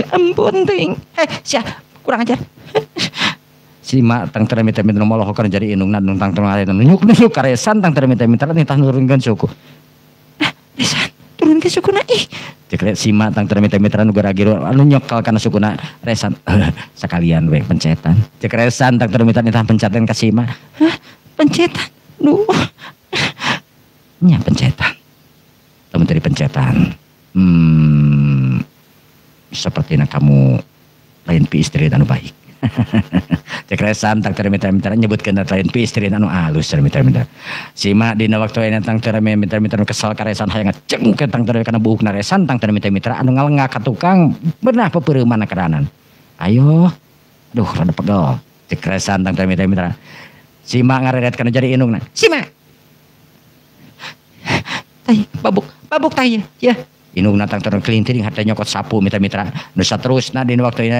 Ampun ting. Sia kurang ajar. Sima tang tara mita-mita moloh kan jadi inung nan tang tara nyuk karesan tang tara mita-mita nitah nurunkeun suku. Resan turunkeun sukuna ih. Cek sima tang tara mita-mita nu gara-gara anu nyokal kana sukuna resan. Sekalian we pencetan. Cek resan tang tara mita nitah pencetan ka sima. Hah? Pencetan. Duh. Nya pencetan. Temen dari pencetan. Sepertinya kamu lain pi istri anu baik. Cek resan tang tara mita-mita nyebutkeun lain pi istri anu alus tara mita-mita. Sima dina waktu aya tang tara mita-mita kesal ka resan hayang ngeceng ke tang tara kana buukna resan tang tara mita-mita anu ngalengak ka tukang beunah pepeureuman keranan. Ayo. Duh rada pegel. Cek resan tang tara mita-mita. Sima ngaredet kana jadi inungna. Sima. Tai babuk tai ya. Inungna tang tara kelinting hate nyokot sapu mita-mita. Nu saterusna dina waktu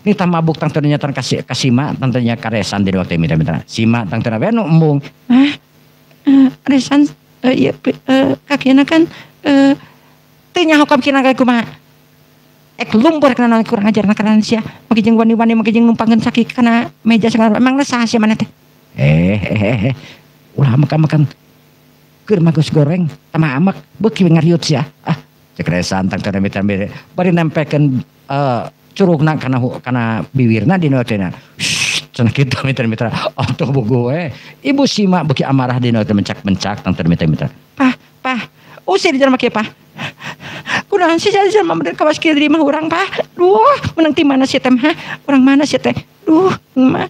nita mabuk tang tadinya tan kasima tang tadinya karesan di waktu mita-mita. Sima tang tadinya nu embung. Resan ya kakina kan teu nyaho kapkina ka kumaha. Ek lumpur kana kurang ajar kana sia. Make jeung wani-wani make jeung numpangkeun sakit kana meja segala emang saha sia mana teh. Ulah makan keur magos goreng sama amak beuki ngariut sia. Cek resan tang tadinya mita-mita bari nempekeun curugna kana bibirna dina teh cenah kitu mitra-mitra atuh bogo we ibu Sima beuki amarah dina teh mencak-mencak tang mitra-mitra pah usir jelema kieu pah kunaon sih jelema mah kawas kieu di mah urang pah duh menang ti mana sia teh urang mana sia teh duh mah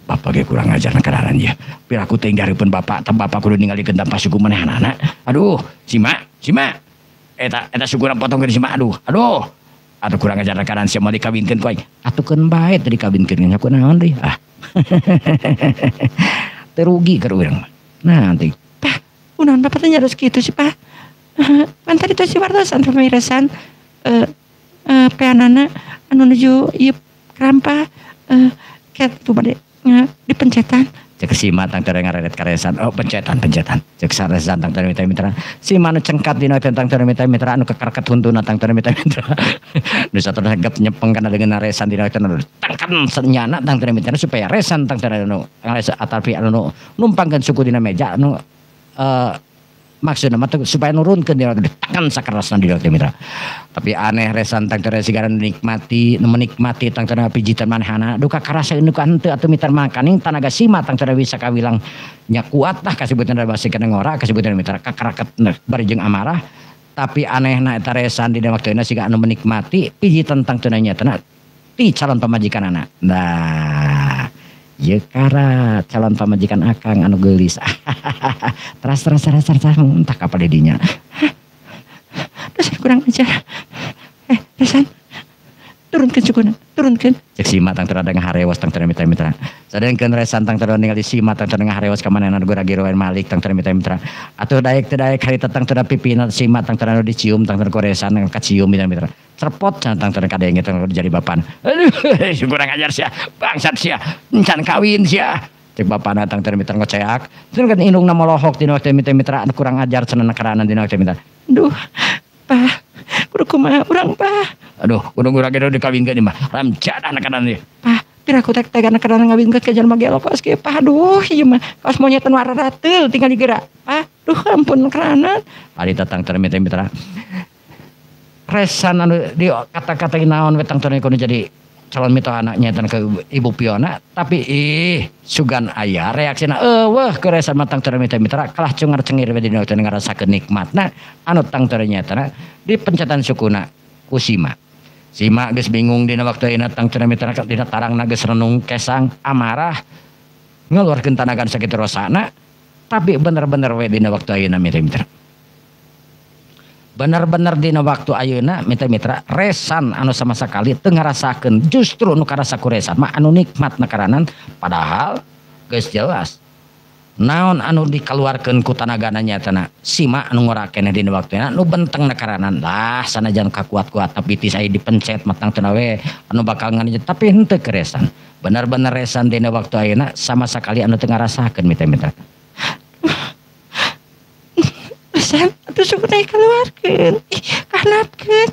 bapak ge kurang ajarna kadaran ya pir aku teh nggareupeun bapak teh bapak kudu ningalikeun dampak suku manehanana aduh Sima eta suguna potong ke Sima aduh atau kurang ajar kanan siapa mau dikawinkan kau atukeun bae tadi dikawinkan nya kunaon deui terugi ka urang nanti pah kunaon bapak teh nyaros kitu sih pah pan tadi teh si wartosan pamiresan peanana anu nuju ieu krampa ket tu bade dipencetan cek Sima tang tara ngaredet karesan pencetan cek saresan tang tara mita-mita Sima nu cengkat dina tentang tara mita-mita anu kekarket huntuna tang tara mita-mita nu satur hegep nyepeng kana dengan resan dina tangkan senyana tang tara mita supaya resan tang tara anu atapi anu numpangkeun suku dina meja anu maksudna mah supaya nurunkeun dina tekan sakerasna dina mita tapi aneh resan tang tara sigara menikmati tang tara pijitan manehana duka karasaeun nu ka henteu atuh mitar makaning tanaga Sima tang tara bisa kawilang nya kuat tah kasebutna basa kana ngora kasebutna mitar kakaraket bari jeung amarah tapi anehna eta resan dina waktuna siga anu menikmati pijitan tang tara nyatana ti calon pamajikanana nah ye kara calon pamajikan akang anu geulis teras entah kapal didinya terus kurang ajar resan turunkeun sukuna turunkeun cek Sima tang teu ada ngaharewas tang teu mitra-mitra sadengkeun resan tang teu ningali Sima tang teu ngaharewas ka manehna gora-gora malik tang teu mitra-mitra atuh daek teu daek harita tang teu pipina Sima tang teu dicium tang teu koresan kacium mitra-mitra cerpot tang teu kadenge tang jadi bapan aduh kurang ajar sia bangsat sia encan kawin sia cek bapana tang teu mitra ngoceak terus kan indungna molohok dina waktu mitra-mitra kurang ajar cenah karanan dina waktu mitra duh pah kudu kumaha urang pah aduh kudu gura-gura dikawinkeun mah ramjad anak-anak ieu pah pira aku teh tegan anak-anak ngawinkeun ka jelema ge lokos kieu pah aduh ieu mah kaos monyet anu rarateul tinggal digerak pah duh ampun keranan ari tatang teu mitra resan anu di kata-kata naon we tang teu kudu jadi calon mitra anaknya tan ke ibu piona tapi sugan aya reaksina eueuh ke resan matang teu mitra kalah cengar-cengir we dina teu ngarasakeun nikmatna anu tang teu nyatana di pencetan sukuna ku Sima geus bingung dina waktu ayeuna tang teu mitra dina tarangna geus renung kesang amarah ngeluarkeun tanagan sakitu rosana tapi bener-bener we dina waktu ayeuna mitra bener-bener dina waktu ayeuna mitra resan anu sama sekali teu ngarasakeun justru nu karasa ku resan mah anu nikmat nakaranan padahal geus jelas naon anu dikaluarkeun ku tanagana nyatana Sima anu ngora keneh dina waktuna nu benteng nakaranan lah sanajan kakuat-kuat tapi ti saya dipencet matang teu we anu bakal nganjut tapi henteu keresan bener-bener resan dina waktu ayeuna sama sekali anu teu ngarasakeun mitra resan atuh suku teh keluarkeun kahanapkeun